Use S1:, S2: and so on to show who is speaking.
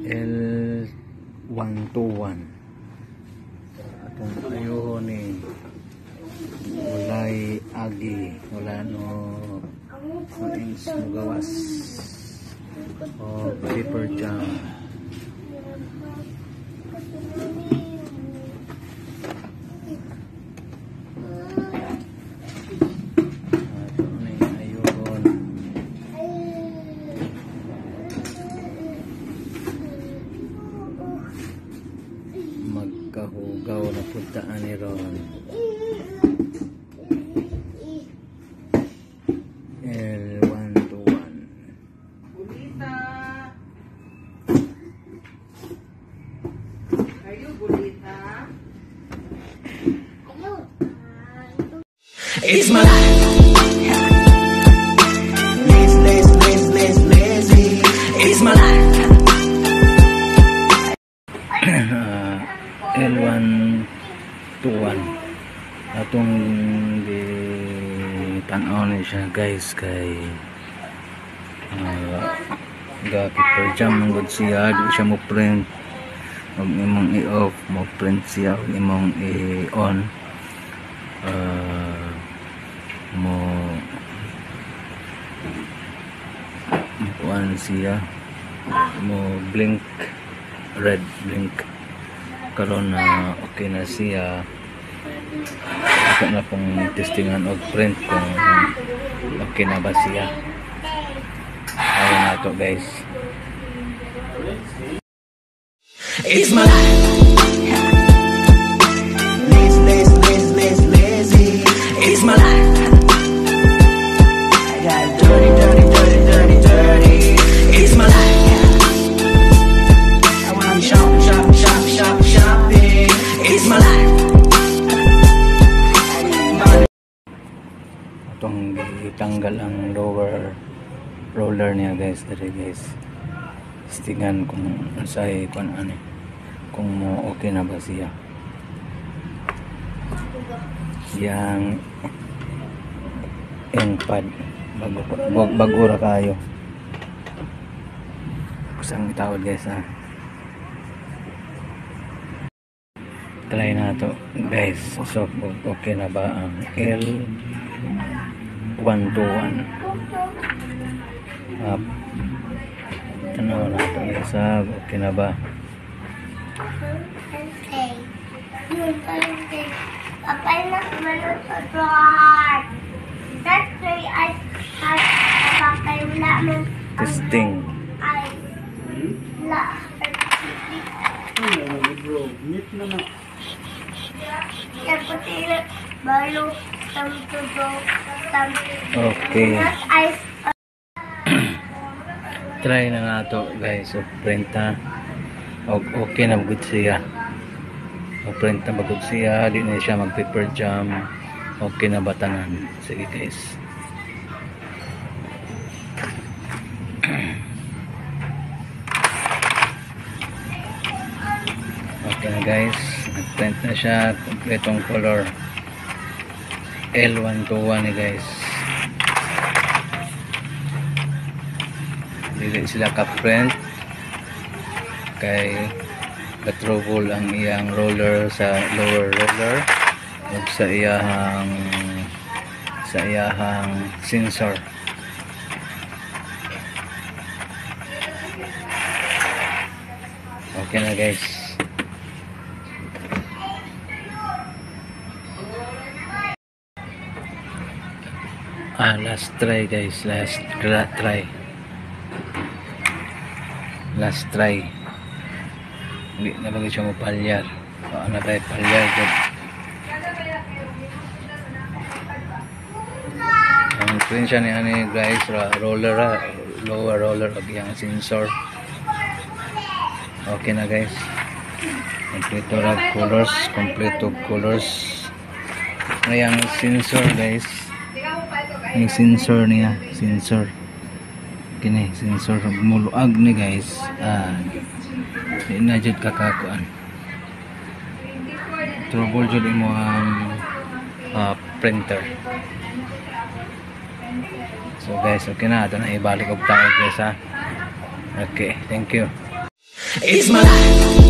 S1: L121 atong ayuhon ni walay agi, wala no things magawas o paper jam. Magkahugaw na puntaan ni Ron. L121
S2: Bulita. Are you Bulita?
S3: It's my life. Lazy. It's my life.
S1: L121 atong di tanaw ni siya guys kay ga paper jam ng good siya, di siya mo print og imong i-off mo print siya og imong i-on mo kuan siya mo blink red blink karon na okay na siya. Ako na pong testingan og print kung okay na ba siya. Ayun na to guys.
S3: It's my life. Lazy. It's my life. I got dirty. It's my life. I wanna shopping. It's my life.
S1: Itong itanggal ang lower roller niya guys, dari guys. Testingan kung say kung ano, kung okay na ba siya. Yang pad bago ra kayo. Kusang itawad guys ha. Try na to guys. So okay na ba ang L121? Tanaw na to guys ha. Okay na ba?
S4: Papa na manunod. That's why I had Papa wala man
S1: Testing.
S4: I la.
S1: Okay. Try na nga to guys. So print na. Okay na good siya. Print na bagod siya. Di na siya mag paper jam. Okay na batanan. Sige guys. Okay na guys. Nag-print na siya. Kompletong color. L121 ni guys. Dili sila ka-print. Kay trouble ang iyang roller sa lower roller ug sa iyahang sensor. Okay na guys. Last try guys, last try. Hindi na bagay siya mapalyar. Ano tayo palyar good. Ang print siya ni guys, roller, lower roller ag yung sensor. Okay na guys. Complete colors. Yung sensor guys. Yung sensor niya, kini sensor muluag ni guys. Di na jud kakakuan. Trouble jud imo ang printer. So guys, okay na. Ito na ibalik og tao guys ha. Okay, thank you.
S3: It's my life.